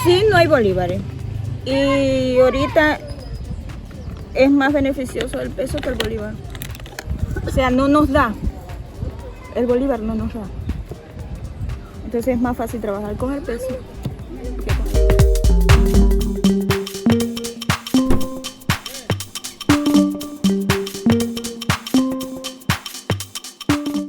sí no hay bolívares. Y ahorita es más beneficioso el peso que el bolívar. O sea, no nos da. El bolívar no nos da. Entonces es más fácil trabajar con el peso.